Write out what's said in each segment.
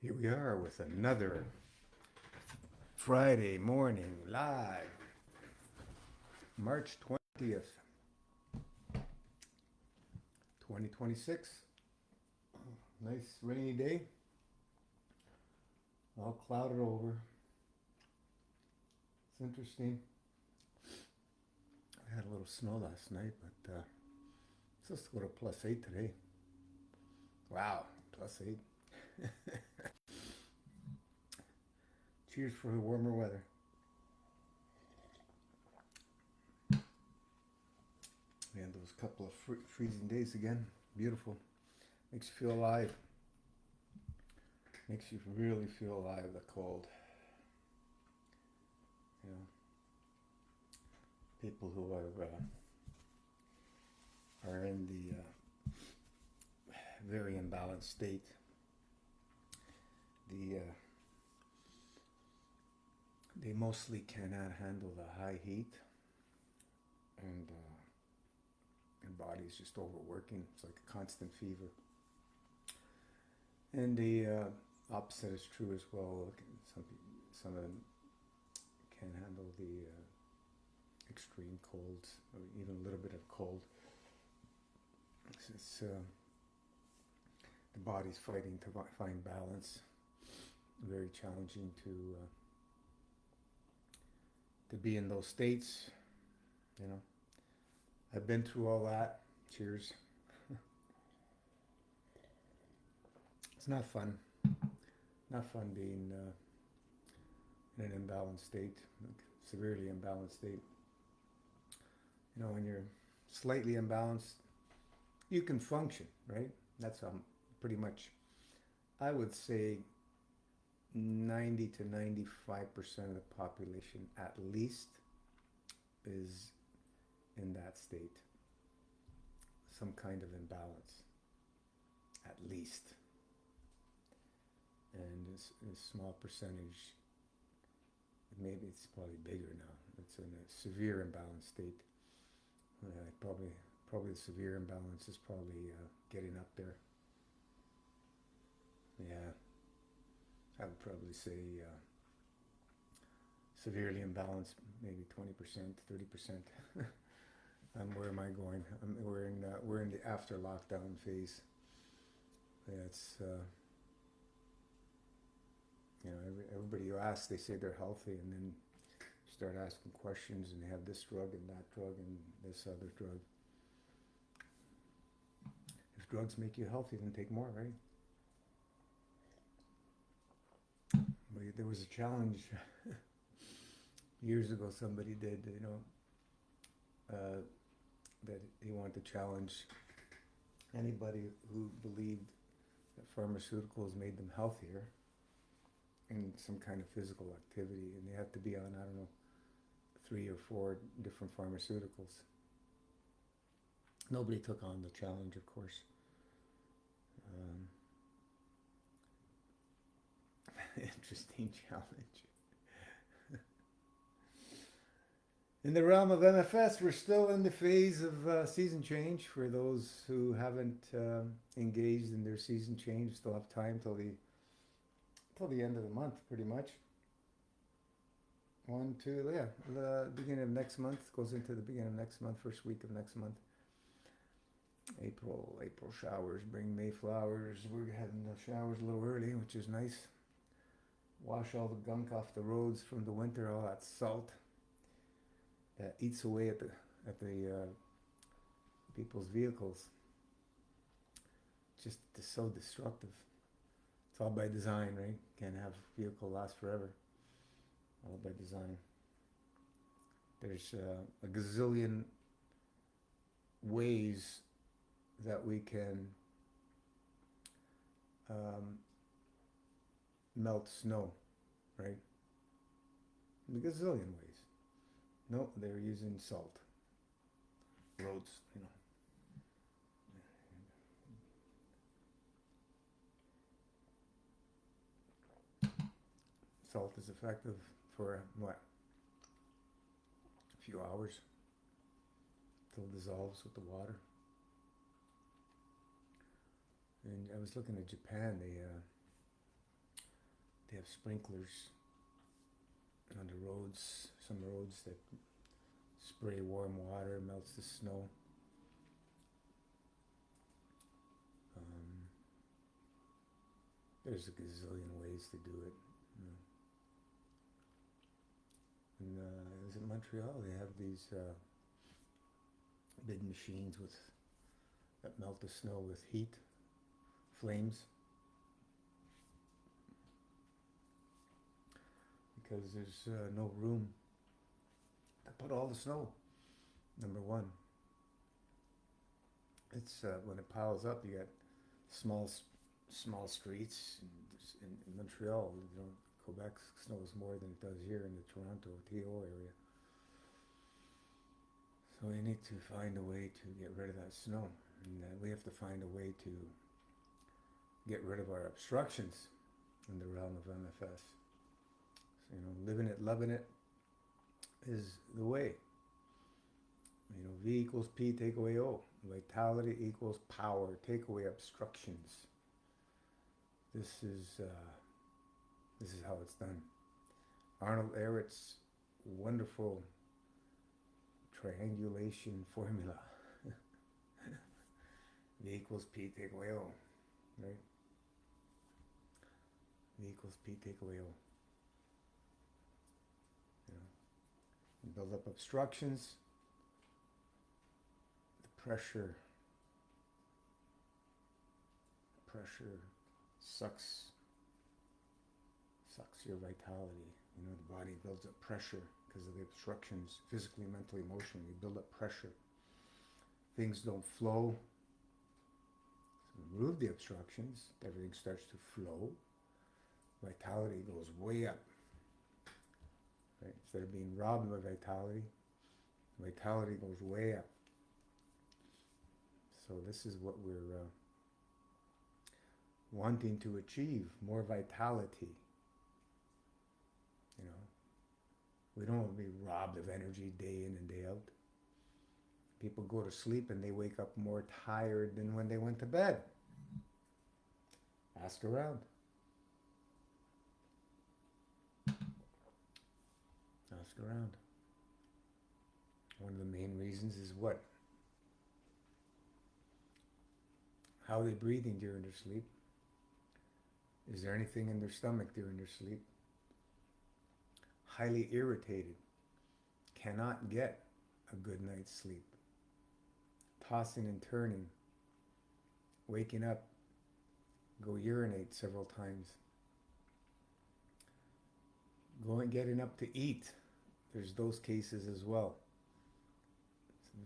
Here we are with another Friday morning live, March 20th, 2026. Nice rainy day, all clouded over. It's interesting. I had a little snow last night, but it's supposed to go to +8 today. Wow, +8. Cheers for the warmer weather. And those couple of freezing days again. Beautiful. Makes you feel alive. Makes you really feel alive, the cold. You know, people who are in the very imbalanced state, they mostly cannot handle the high heat, and their body's just overworking. It's like a constant fever. And the opposite is true as well. Some of them can't handle the extreme colds, or even a little bit of cold. It's the body's fighting to find balance. Very challenging to be in those states. You know, I've been through all that. Cheers. It's not fun. Not fun being in an imbalanced state, like severely imbalanced state. You know, when you're slightly imbalanced, you can function, right? That's pretty much, I would say, 90 to 95% of the population at least is in that state. Some kind of imbalance, at least. And a small percentage, maybe it's probably bigger now, it's in a severe imbalanced state. Probably the severe imbalance is probably getting up there. Yeah, I would probably say severely imbalanced, maybe 20%, 30%. Where am I going? We're in the after lockdown phase. Yeah, it's you know, everybody you ask, they say they're healthy, and then you start asking questions, and they have this drug and that drug and this other drug. If drugs make you healthy, then take more, right? But there was a challenge years ago. Somebody did, that he wanted to challenge anybody who believed that pharmaceuticals made them healthier in some kind of physical activity, and they have to be on, I don't know, 3 or 4 different pharmaceuticals. Nobody took on the challenge, of course. Interesting challenge. In the realm of MFS, we're still in the phase of season change. For those who haven't engaged in their season change, still have time till the end of the month, pretty much. 1, 2, yeah, the beginning of next month goes into the beginning of next month, first week of next month. April showers bring May flowers. We're having the showers a little early, which is nice. Wash all the gunk off the roads from the winter, all that salt that eats away at the people's vehicles. Just so destructive. It's all by design, right? Can't have a vehicle last forever. All by design. There's a gazillion ways that we can melt snow, right? A gazillion ways. No, they're using salt. Roads, Salt is effective for what? A few hours till it dissolves with the water. And I was looking at Japan. They have sprinklers on the roads, some roads that spray warm water, melts the snow. There's a gazillion ways to do it. And it was in Montreal. They have these big machines that melt the snow with heat, flames, because there's no room to put all the snow. Number one, it's when it piles up, you got small streets in Montreal. Quebec snows more than it does here in the Toronto, TO area. So we need to find a way to get rid of that snow. And we have to find a way to get rid of our obstructions in the realm of MFS. So, living it, loving it is the way. V equals P, take away O. Vitality equals power, take away obstructions. This is how it's done. Arnold Ehret's wonderful triangulation formula. V equals P, take away O. Right? V equals P, take away O. You build up obstructions. The pressure sucks your vitality. The body builds up pressure because of the obstructions, physically, mentally, emotionally. You build up pressure. Things don't flow. So remove the obstructions, everything starts to flow. Vitality goes way up. Right? Instead of being robbed by vitality goes way up. So this is what we're wanting to achieve, more vitality. We don't want to be robbed of energy day in and day out. People go to sleep and they wake up more tired than when they went to bed. Ask around. Ask around. One of the main reasons is what? How are they breathing during their sleep? Is there anything in their stomach during their sleep? Highly irritated, cannot get a good night's sleep. Tossing and turning, waking up, go urinate several times. Getting up to eat. There's those cases as well.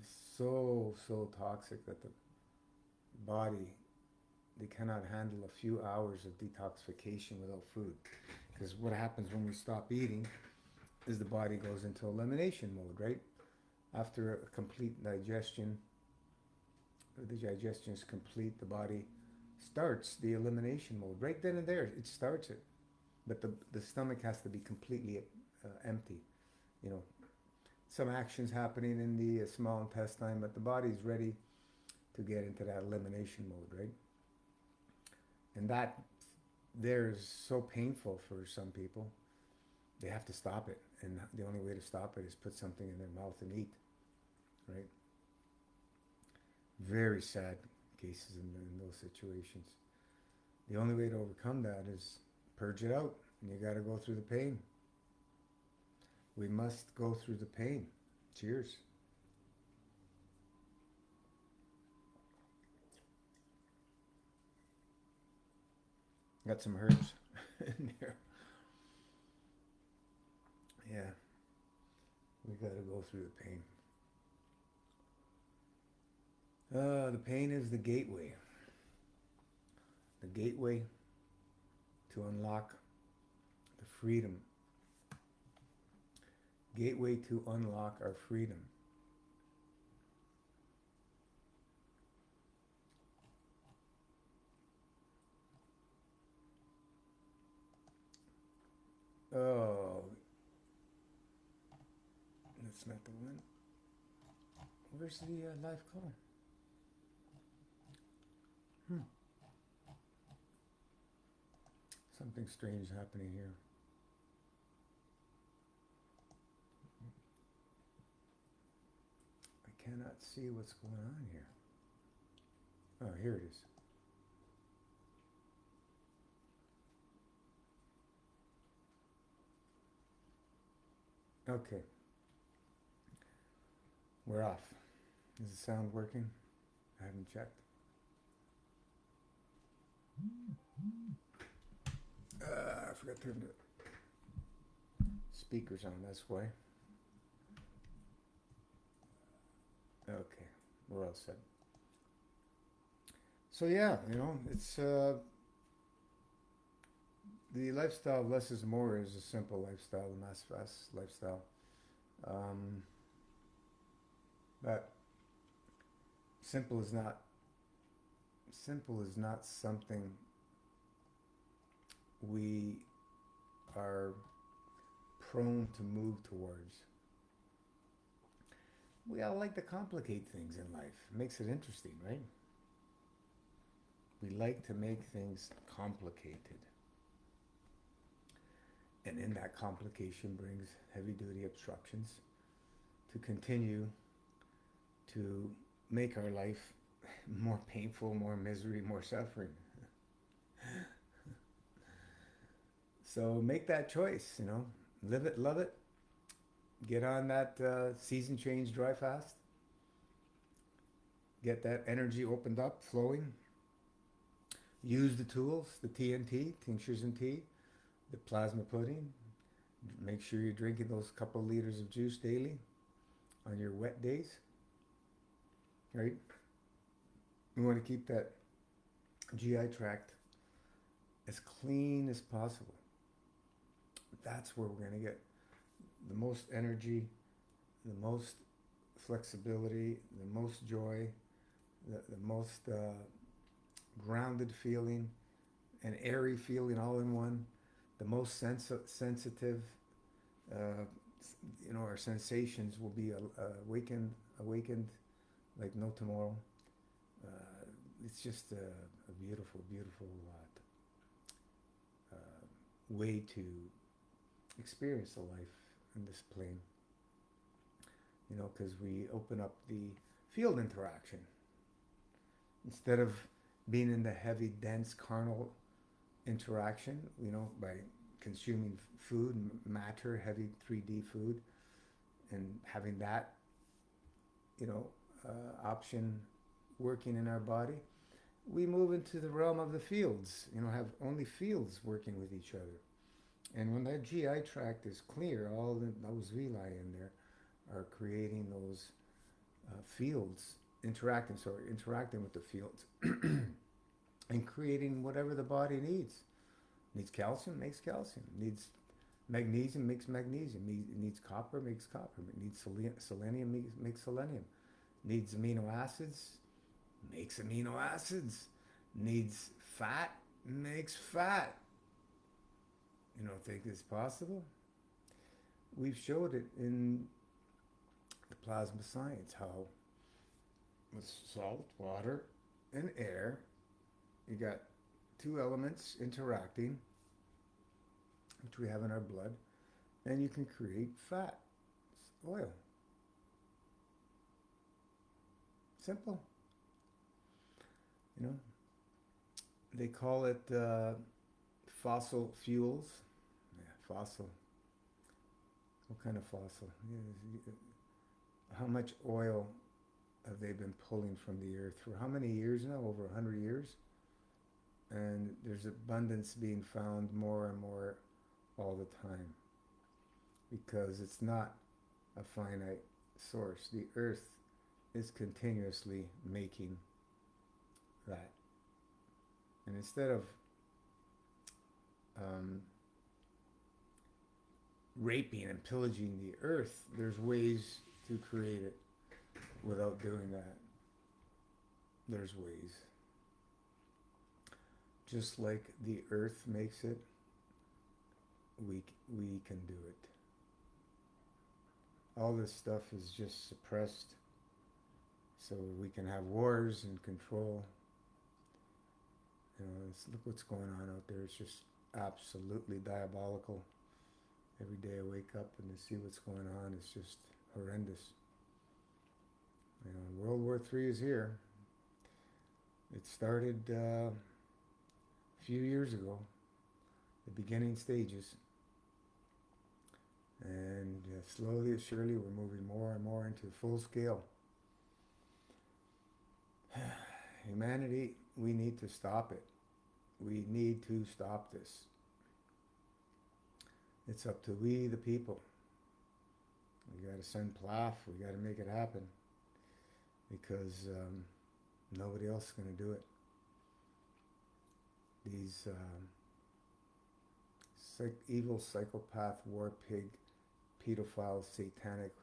It's so toxic that the body, they cannot handle a few hours of detoxification without food. Because what happens when we stop eating is the body goes into elimination mode, right? After a complete digestion, the digestion is complete, the body starts the elimination mode. Right then and there, it starts it. But the stomach has to be completely empty. Some actions happening in the small intestine, but the body's ready to get into that elimination mode, right? And that there is so painful for some people. They have to stop it. And the only way to stop it is put something in their mouth and eat, right? Very sad cases in those situations. The only way to overcome that is purge it out. And you got to go through the pain. We must go through the pain. Cheers. Got some herbs in there. Yeah. We got to go through the pain. The pain is the gateway. The gateway to unlock the freedom. Gateway to unlock our freedom. Oh, that's not the one. Where's the live call? Something strange happening here. I cannot see what's going on here. Oh, here it is. Okay, we're off. Is the sound working? I haven't checked. I forgot to turn the speakers on, that's why. Okay, we're all set. So yeah, it's the lifestyle of less is more is a simple lifestyle, the mass fast lifestyle. Um, but simple is not something we are prone to move towards. We all like to complicate things in life. It makes it interesting, right? We like to make things complicated. And in that complication brings heavy duty obstructions to continue to make our life more painful, more misery, more suffering. So make that choice, live it, love it. Get on that season change dry fast. Get that energy opened up, flowing. Use the tools, the TNT, tinctures and tea, the plasma pudding. Make sure you're drinking those couple of liters of juice daily on your wet days, right? We want to keep that GI tract as clean as possible. That's where we're going to get the most energy, the most flexibility, the most joy, the most grounded feeling, an airy feeling all in one, the most sensitive, our sensations will be awakened like no tomorrow. It's just a beautiful, beautiful way to experience the life in this plane. Because we open up the field interaction. Instead of being in the heavy, dense, carnal interaction, by consuming food, matter, heavy 3D food, and having that, option working in our body, we move into the realm of the fields, have only fields working with each other. And when that GI tract is clear, all those villi in there are creating those fields, interacting with the fields and creating whatever the body needs. Needs calcium, makes calcium. Needs magnesium, makes magnesium. Needs copper, makes copper. Needs selenium, makes selenium. Needs amino acids, makes amino acids. Needs fat, makes fat. You don't think it's possible? We've showed it in the plasma science how with salt, water, and air, you got two elements interacting, which we have in our blood, and you can create fat, oil. Simple. They call it fossil fuels. Yeah, fossil. What kind of fossil? How much oil have they been pulling from the earth for how many years now? Over 100 years? And there's abundance being found more and more all the time, because it's not a finite source. The earth is continuously making that. And instead of raping and pillaging the earth, there's ways to create it without doing that. There's ways. Just like the earth makes it, we can do it. All this stuff is just suppressed so we can have wars and control. Look what's going on out there. It's just absolutely diabolical. Every day I wake up and to see what's going on is just horrendous. You know, World War III is here. It started a few years ago, the beginning stages. And slowly but surely we're moving more and more into full scale. Humanity, we need to stop it. We need to stop this. It's up to we, the people. We got to send Plath. We got to make it happen. Because nobody else is going to do it. These evil psychopath, war pig, pedophile, satanic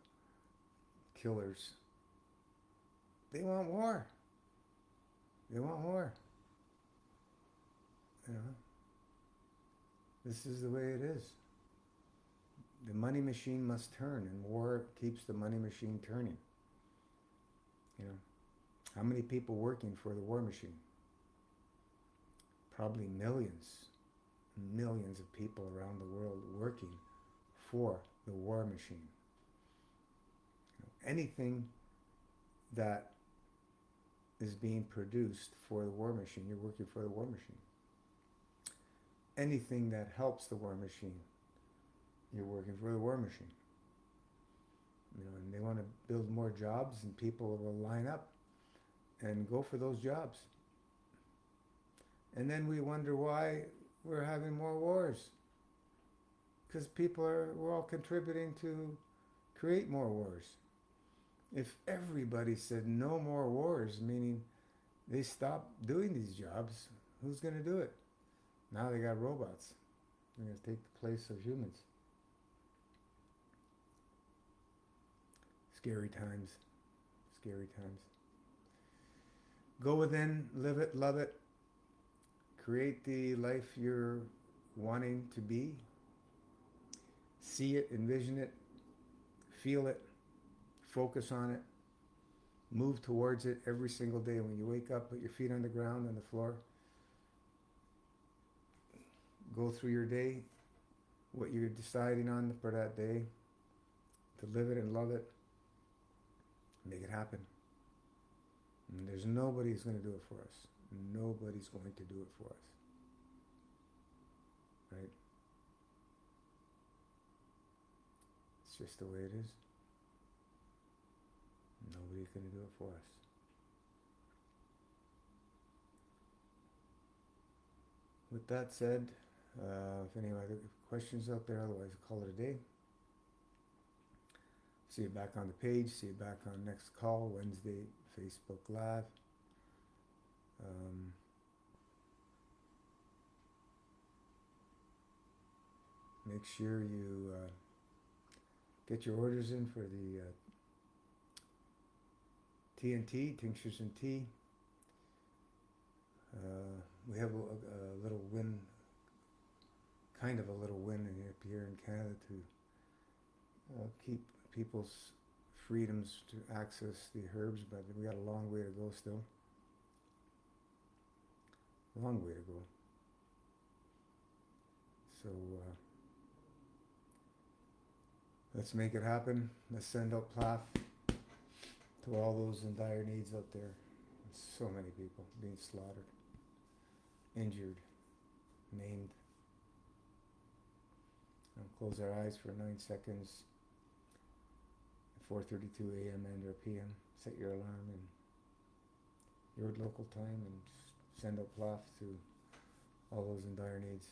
killers, they want war. They want war. You know, this is the way it is. The money machine must turn, and war keeps the money machine turning. You know, how many people working for the war machine? Probably millions of people around the world working for the war machine. You know, anything that is being produced for the war machine, you're working for the war machine. Anything that helps the war machine, you're working for the war machine. You know, and they want to build more jobs, and people will line up and go for those jobs. And then we wonder why we're having more wars. Because we're all contributing to create more wars. If everybody said no more wars, meaning they stopped doing these jobs, who's going to do it? Now they got robots. They're going to take the place of humans. Scary times. Scary times. Go within, live it, love it. Create the life you're wanting to be. See it, envision it, feel it, focus on it, move towards it every single day. When you wake up, put your feet on the ground, on the floor, go through your day, what you're deciding on for that day, to live it and love it, make it happen. And there's nobody who's going to do it for us. Nobody's going to do it for us. Right? It's just the way it is. Nobody's going to do it for us. With that said, if any other questions out there, otherwise I'll call it a day. See you back on the page. See you back on next call, Wednesday, Facebook Live. Make sure you get your orders in for the TNT, Tinctures and Tea. We have a little win, kind of a little win here in Canada to keep people's freedoms to access the herbs, but we got a long way to go still. Long way to go. So let's make it happen. Let's send out Plath to all those in dire needs out there. So many people being slaughtered, injured, maimed. Now close our eyes for 9 seconds. 4:32 a.m. and or p.m. Set your alarm in your local time and send out Plath to all those in dire needs.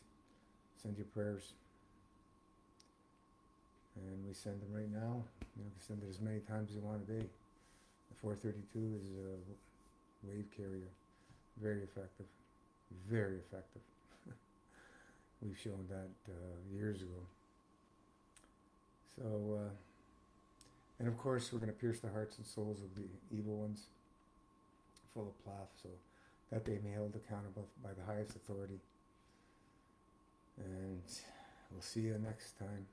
Send your prayers. And we send them right now. You can send it as many times as you want a day. The 432 is a wave carrier. Very effective. Very effective. We've shown that years ago. So, and of course, we're going to pierce the hearts and souls of the evil ones, full of Plath, so that they may be held accountable by the highest authority. And we'll see you next time.